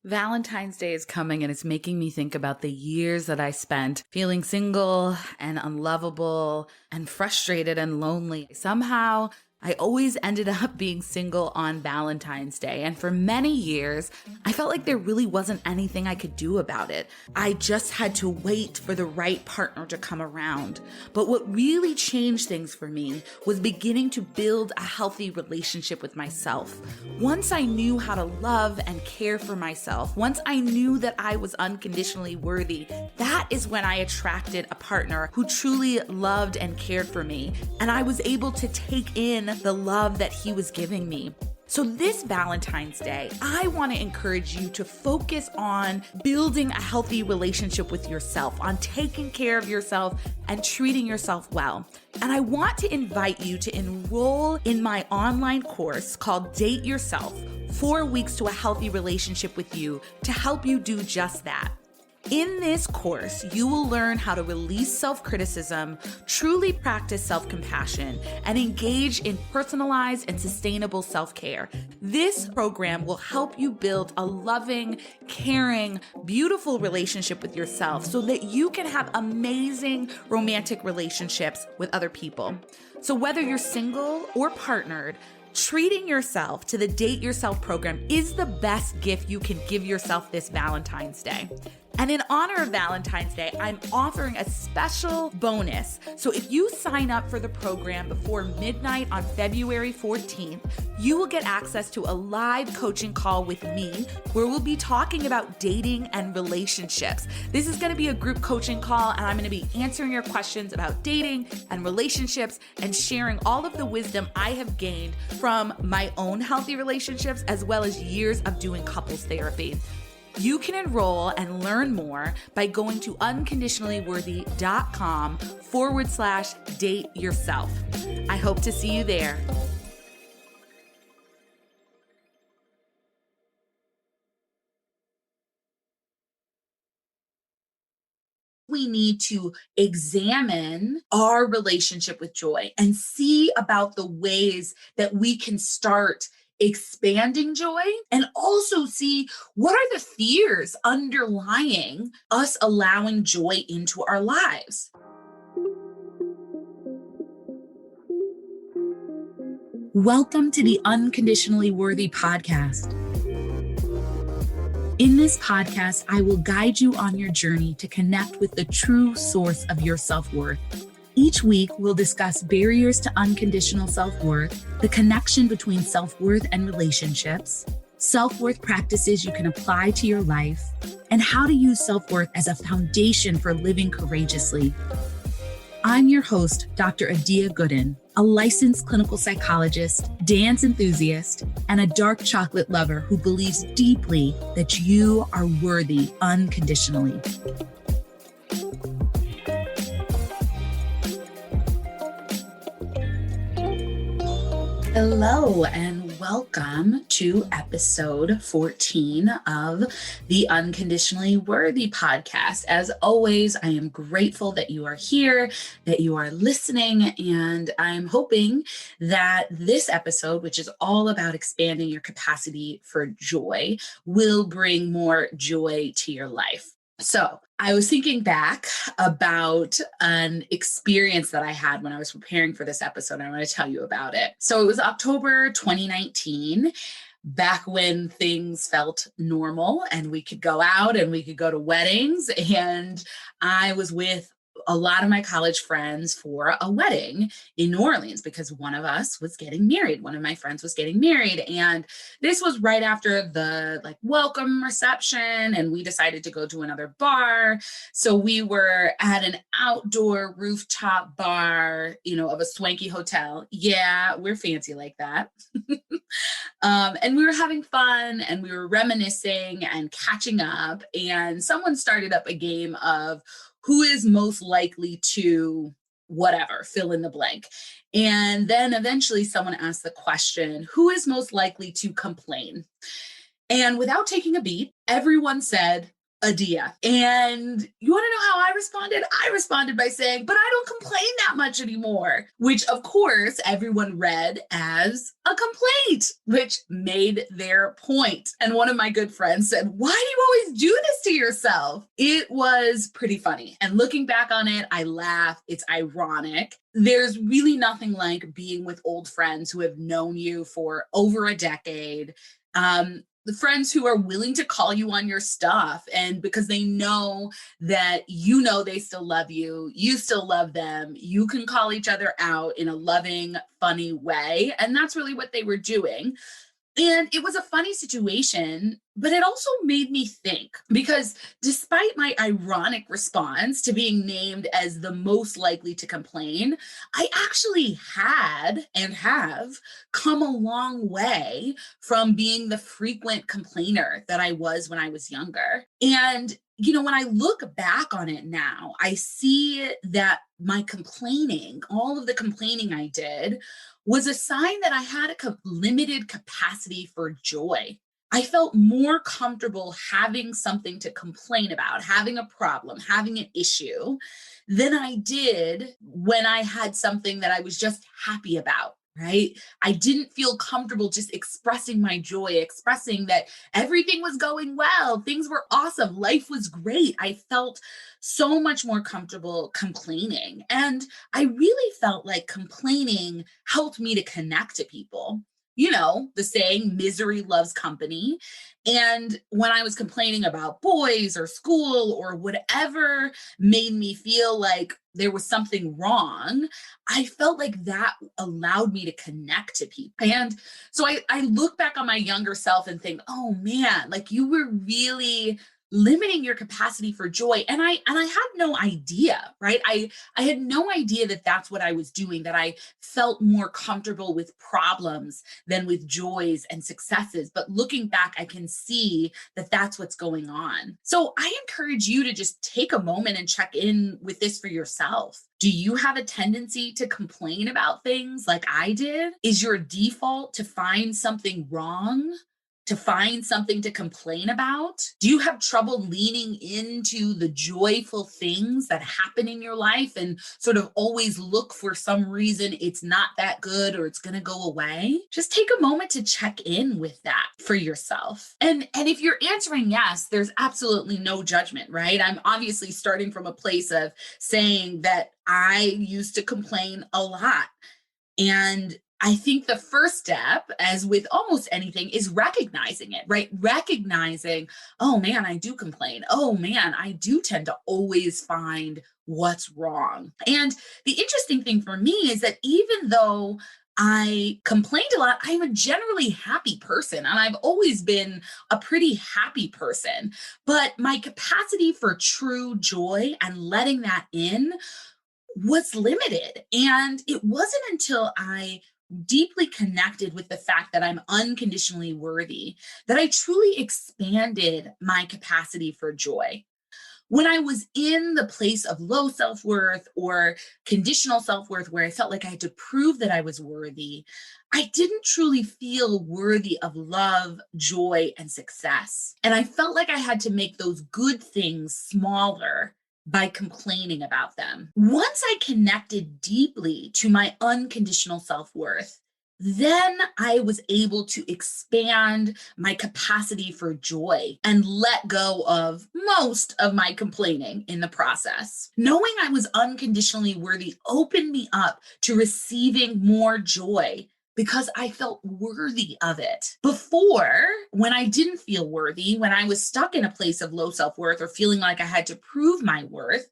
Valentine's Day is coming and it's making me think about the years that I spent feeling single and unlovable and frustrated and lonely. Somehow, I always ended up being single on Valentine's Day. And for many years, I felt like there really wasn't anything I could do about it. I just had to wait for the right partner to come around. But what really changed things for me was beginning to build a healthy relationship with myself. Once I knew how to love and care for myself, once I knew that I was unconditionally worthy, that is when I attracted a partner who truly loved and cared for me. And I was able to take in the love that he was giving me. So this Valentine's Day, I want to encourage you to focus on building a healthy relationship with yourself, on taking care of yourself and treating yourself well. And I want to invite you to enroll in my online course called Date Yourself, 4 weeks to a healthy relationship with you, to help you do just that. In this course, you will learn how to release self-criticism, truly practice self-compassion, and engage in personalized and sustainable self-care. This program will help you build a loving, caring, beautiful relationship with yourself so that you can have amazing romantic relationships with other people. So whether you're single or partnered, treating yourself to the Date Yourself program is the best gift you can give yourself this Valentine's Day. And in honor of Valentine's Day, I'm offering a special bonus. So if you sign up for the program before midnight on February 14th, you will get access to a live coaching call with me where we'll be talking about dating and relationships. This is going to be a group coaching call, and I'm going to be answering your questions about dating and relationships and sharing all of the wisdom I have gained from my own healthy relationships as well as years of doing couples therapy. You can enroll and learn more by going to unconditionallyworthy.com/date yourself. I hope to see you there. We need to examine our relationship with joy and see about the ways that we can start expanding joy, and also see what are the fears underlying us allowing joy into our lives. Welcome to the Unconditionally Worthy Podcast. In this podcast, I will guide you on your journey to connect with the true source of your self-worth. Each week, we'll discuss barriers to unconditional self-worth, the connection between self-worth and relationships, self-worth practices you can apply to your life, and how to use self-worth as a foundation for living courageously. I'm your host, Dr. Adia Gooden, a licensed clinical psychologist, dance enthusiast, and a dark chocolate lover who believes deeply that you are worthy unconditionally. Hello, and welcome to episode 14 of the Unconditionally Worthy Podcast. As always, I am grateful that you are here, that you are listening, and I'm hoping that this episode, which is all about expanding your capacity for joy, will bring more joy to your life. So I was thinking back about an experience that I had when I was preparing for this episode. I want to tell you about it. So it was October 2019, back when things felt normal and we could go out and we could go to weddings. And I was with a lot of my college friends for a wedding in New Orleans because one of us was getting married. One of my friends was getting married. And this was right after the welcome reception, and we decided to go to another bar. So we were at an outdoor rooftop bar, of a swanky hotel. Yeah, we're fancy like that. And we were having fun and we were reminiscing and catching up. And someone started up a game of who is most likely to whatever, fill in the blank. And then eventually someone asked the question, who is most likely to complain? And without taking a beat, everyone said a DF. And you want to know how I responded? I responded by saying, but I don't complain that much anymore, which of course everyone read as a complaint, which made their point. And one of my good friends said, why do you always do this to yourself? It was pretty funny. And looking back on it, I laugh. It's ironic. There's really nothing like being with old friends who have known you for over a decade. The friends who are willing to call you on your stuff, and because they know that you know they still love you, you still love them, you can call each other out in a loving, funny way. And that's really what they were doing. And it was a funny situation, but it also made me think, because despite my ironic response to being named as the most likely to complain, I actually had and have come a long way from being the frequent complainer that I was when I was younger. And when I look back on it now, I see that my complaining, all of the complaining I did, was a sign that I had a limited capacity for joy. I felt more comfortable having something to complain about, having a problem, having an issue, than I did when I had something that I was just happy about. Right? I didn't feel comfortable just expressing my joy, expressing that everything was going well, things were awesome, life was great. I felt so much more comfortable complaining. And I really felt like complaining helped me to connect to people. The saying, misery loves company. And when I was complaining about boys or school or whatever made me feel like there was something wrong, I felt like that allowed me to connect to people. And so I look back on my younger self and think, oh man, like you were really limiting your capacity for joy. And I had no idea, right? I had no idea that that's what I was doing, that I felt more comfortable with problems than with joys and successes. But looking back, I can see that that's what's going on. So I encourage you to just take a moment and check in with this for yourself. Do you have a tendency to complain about things like I did? Is your default to find something wrong, to find something to complain about? Do you have trouble leaning into the joyful things that happen in your life and sort of always look for some reason it's not that good or it's going to go away? Just take a moment to check in with that for yourself. And if you're answering yes, there's absolutely no judgment, right? I'm obviously starting from a place of saying that I used to complain a lot. And I think the first step, as with almost anything, is recognizing it, right? Recognizing, oh man, I do complain. Oh man, I do tend to always find what's wrong. And the interesting thing for me is that even though I complained a lot, I'm a generally happy person, and I've always been a pretty happy person. But my capacity for true joy and letting that in was limited. And it wasn't until I deeply connected with the fact that I'm unconditionally worthy that I truly expanded my capacity for joy. When I was in the place of low self-worth or conditional self-worth, where I felt like I had to prove that I was worthy, I didn't truly feel worthy of love, joy, and success. And I felt like I had to make those good things smaller by complaining about them. Once I connected deeply to my unconditional self-worth, then I was able to expand my capacity for joy and let go of most of my complaining in the process. Knowing I was unconditionally worthy opened me up to receiving more joy because I felt worthy of it. Before, when I didn't feel worthy, when I was stuck in a place of low self-worth or feeling like I had to prove my worth,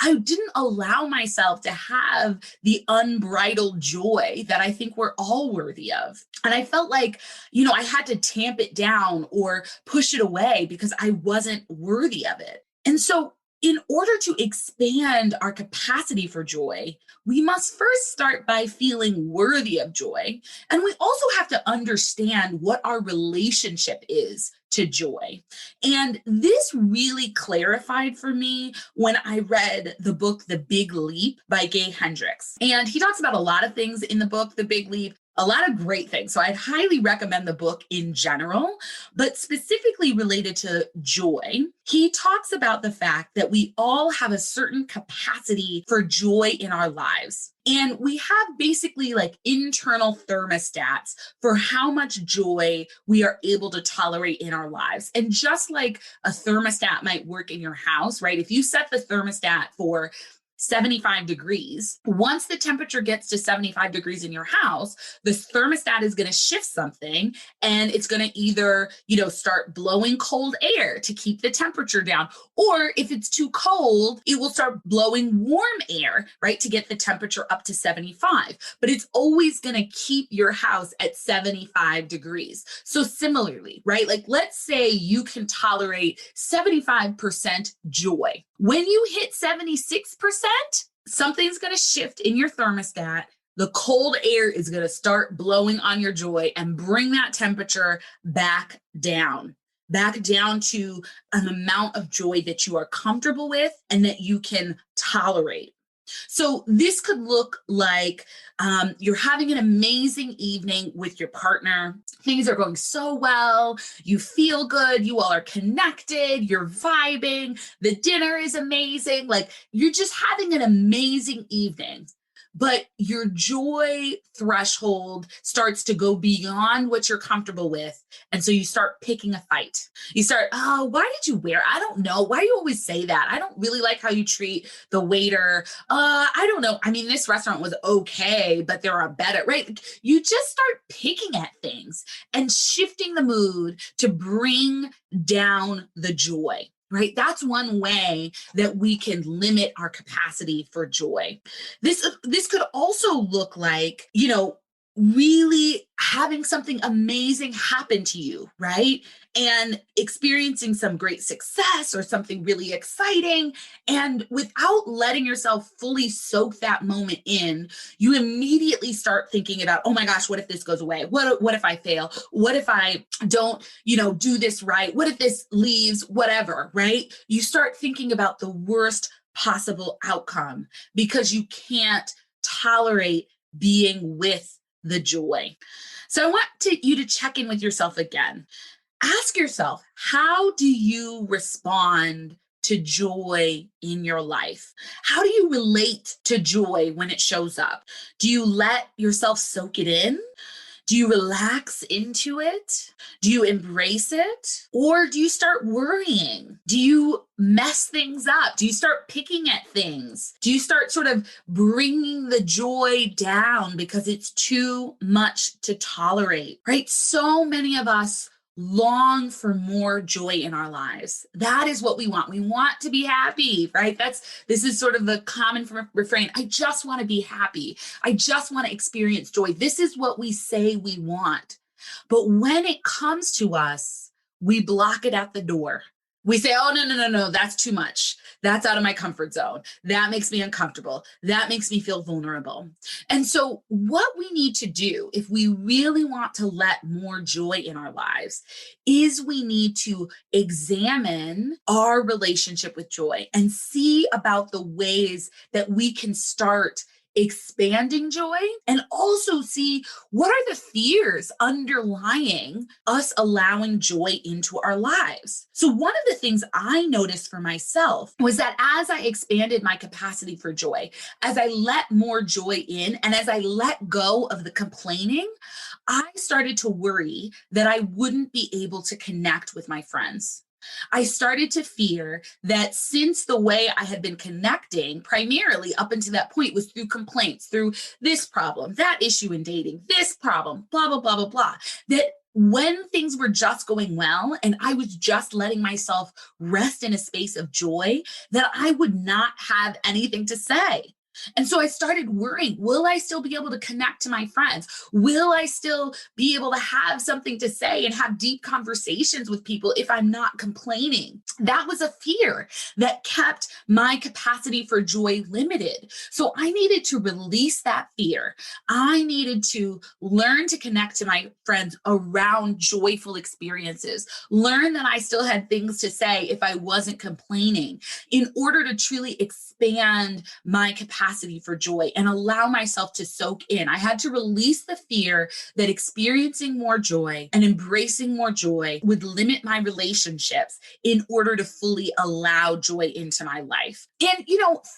I didn't allow myself to have the unbridled joy that I think we're all worthy of. And I felt like, I had to tamp it down or push it away because I wasn't worthy of it. And so in order to expand our capacity for joy, we must first start by feeling worthy of joy. And we also have to understand what our relationship is to joy. And this really clarified for me when I read the book, The Big Leap by Gay Hendricks. And he talks about a lot of things in the book, The Big Leap. a lot of great things. So I'd highly recommend the book in general, but specifically related to joy. He talks about the fact that we all have a certain capacity for joy in our lives. And we have basically like internal thermostats for how much joy we are able to tolerate in our lives. And just like a thermostat might work in your house, right? If you set the thermostat for 75 degrees. Once the temperature gets to 75 degrees in your house, the thermostat is going to shift something and it's going to either, start blowing cold air to keep the temperature down. Or if it's too cold, it will start blowing warm air, right, to get the temperature up to 75. But it's always going to keep your house at 75 degrees. So similarly, right, like let's say you can tolerate 75% joy. When you hit 76%, something's going to shift in your thermostat. The cold air is going to start blowing on your joy and bring that temperature back down to an amount of joy that you are comfortable with and that you can tolerate. So this could look like you're having an amazing evening with your partner. Things are going so well. You feel good. You all are connected. You're vibing. The dinner is amazing. Like you're just having an amazing evening. But your joy threshold starts to go beyond what you're comfortable with. And so you start picking a fight. You start, oh, why did you wear? I don't know. Why do you always say that? I don't really like how you treat the waiter. I don't know. I mean, this restaurant was okay, but there are better, right? You just start picking at things and shifting the mood to bring down the joy. Right? That's one way that we can limit our capacity for joy. This could also look like, really having something amazing happen to you, right? And experiencing some great success or something really exciting. And without letting yourself fully soak that moment in, you immediately start thinking about, oh my gosh, what if this goes away? What if I fail? What if I don't, do this right? What if this leaves? Whatever, right? You start thinking about the worst possible outcome because you can't tolerate being with the joy. So I want you to check in with yourself again. Ask yourself, how do you respond to joy in your life? How do you relate to joy when it shows up? Do you let yourself soak it in? Do you relax into it? Do you embrace it? Or do you start worrying? Do you mess things up? Do you start picking at things? Do you start sort of bringing the joy down because it's too much to tolerate, right? So many of us long for more joy in our lives. That is what we want. We want to be happy, right? This is sort of the common refrain. I just want to be happy. I just want to experience joy. This is what we say we want. But when it comes to us, we block it at the door. We say, oh, no, that's too much. That's out of my comfort zone. That makes me uncomfortable. That makes me feel vulnerable. And so what we need to do if we really want to let more joy in our lives is we need to examine our relationship with joy and see about the ways that we can start expanding joy and also see what are the fears underlying us allowing joy into our lives. So one of the things I noticed for myself was that as I expanded my capacity for joy, as I let more joy in, and as I let go of the complaining, I started to worry that I wouldn't be able to connect with my friends. I started to fear that since the way I had been connecting primarily up until that point was through complaints, through this problem, that issue in dating, this problem, blah, blah, blah, blah, blah, that when things were just going well and I was just letting myself rest in a space of joy, that I would not have anything to say. And so I started worrying, will I still be able to connect to my friends? Will I still be able to have something to say and have deep conversations with people if I'm not complaining? That was a fear that kept my capacity for joy limited. So I needed to release that fear. I needed to learn to connect to my friends around joyful experiences, learn that I still had things to say if I wasn't complaining in order to truly expand my capacity capacity for joy and allow myself to soak in. I had to release the fear that experiencing more joy and embracing more joy would limit my relationships in order to fully allow joy into my life. And,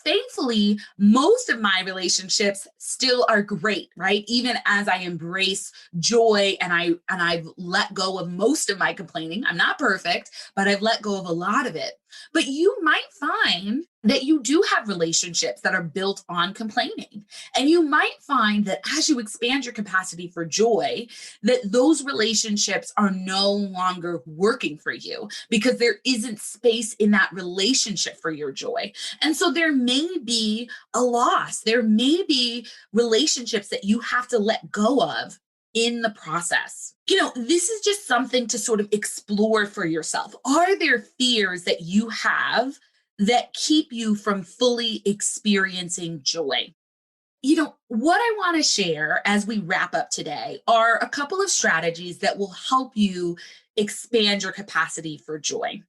thankfully, most of my relationships still are great, right? Even as I embrace joy and I've let go of most of my complaining. I'm not perfect, but I've let go of a lot of it. But you might find that you do have relationships that are built on complaining. And you might find that as you expand your capacity for joy, that those relationships are no longer working for you because there isn't space in that relationship for your joy. And so there may be a loss. There may be relationships that you have to let go of in the process. This is just something to sort of explore for yourself. Are there fears that you have that keep you from fully experiencing joy? What I want to share as we wrap up today are a couple of strategies that will help you expand your capacity for joy.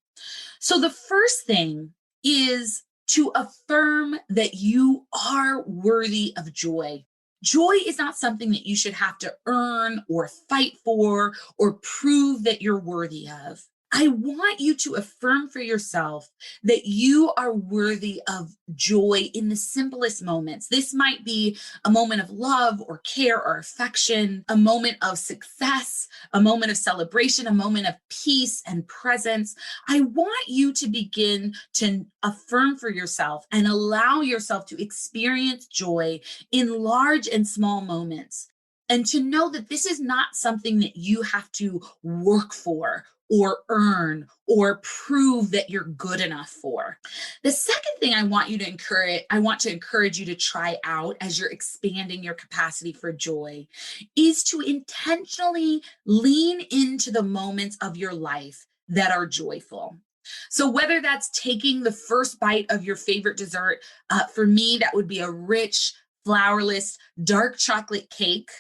So the first thing is to affirm that you are worthy of joy. Joy is not something that you should have to earn or fight for or prove that you're worthy of. I want you to affirm for yourself that you are worthy of joy in the simplest moments. This might be a moment of love or care or affection, a moment of success, a moment of celebration, a moment of peace and presence. I want you to begin to affirm for yourself and allow yourself to experience joy in large and small moments. And to know that this is not something that you have to work for or earn or prove that you're good enough for. The second thing I want to encourage you to try out as you're expanding your capacity for joy is to intentionally lean into the moments of your life that are joyful. So whether that's taking the first bite of your favorite dessert, for me, that would be a rich, flourless, dark chocolate cake,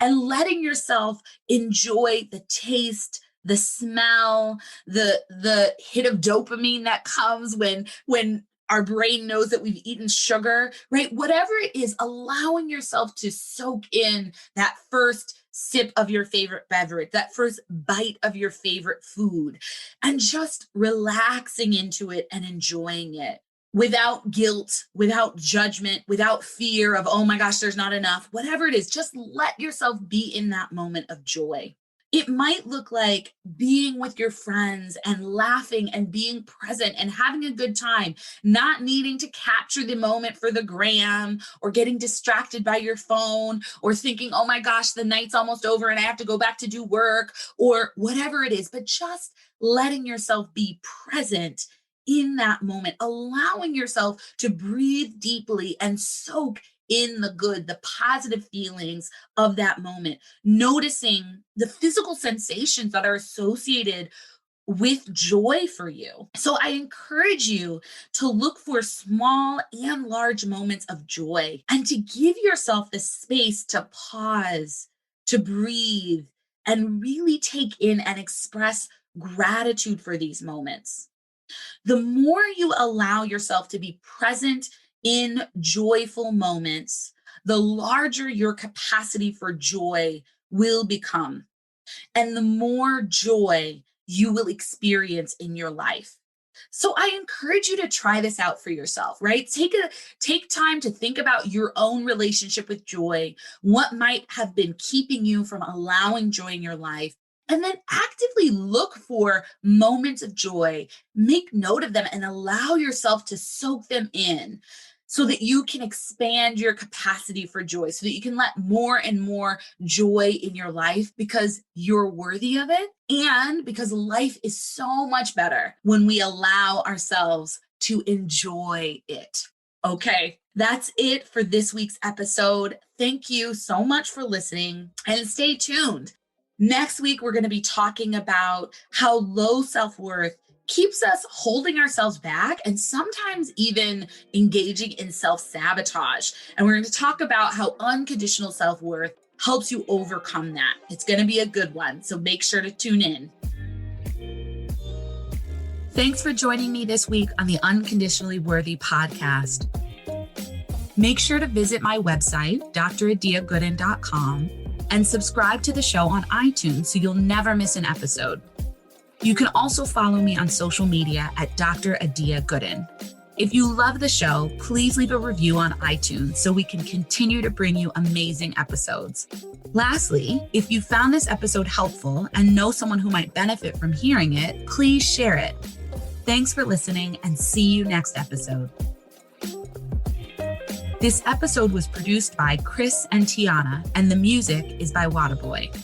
and letting yourself enjoy the taste, the smell, the hit of dopamine that comes when our brain knows that we've eaten sugar, right? Whatever it is, allowing yourself to soak in that first sip of your favorite beverage, that first bite of your favorite food, and just relaxing into it and enjoying it without guilt, without judgment, without fear of, oh my gosh, there's not enough. Whatever it is, just let yourself be in that moment of joy. It might look like being with your friends and laughing and being present and having a good time, not needing to capture the moment for the gram or getting distracted by your phone or thinking, oh my gosh, the night's almost over and I have to go back to do work or whatever it is, but just letting yourself be present in that moment, allowing yourself to breathe deeply and soak in the good, the positive feelings of that moment, noticing the physical sensations that are associated with joy for you. So I encourage you to look for small and large moments of joy and to give yourself the space to pause, to breathe, and really take in and express gratitude for these moments. The more you allow yourself to be present in joyful moments, the larger your capacity for joy will become, and the more joy you will experience in your life. So I encourage you to try this out for yourself, right? Take time to think about your own relationship with joy, what might have been keeping you from allowing joy in your life, and then actively look for moments of joy, make note of them, and allow yourself to soak them in so that you can expand your capacity for joy, so that you can let more and more joy in your life because you're worthy of it and because life is so much better when we allow ourselves to enjoy it. Okay, that's it for this week's episode. Thank you so much for listening and stay tuned. Next week, we're going to be talking about how low self-worth keeps us holding ourselves back and sometimes even engaging in self-sabotage. And we're going to talk about how unconditional self-worth helps you overcome that. It's going to be a good one, so make sure to tune in. Thanks for joining me this week on the Unconditionally Worthy Podcast. Make sure to visit my website, dradiagooden.com, and subscribe to the show on iTunes so you'll never miss an episode. You can also follow me on social media at Dr. Adia Gooden. If you love the show, please leave a review on iTunes so we can continue to bring you amazing episodes. Lastly, if you found this episode helpful and know someone who might benefit from hearing it, please share it. Thanks for listening and see you next episode. This episode was produced by Chris and Tiana, and the music is by Waterboy.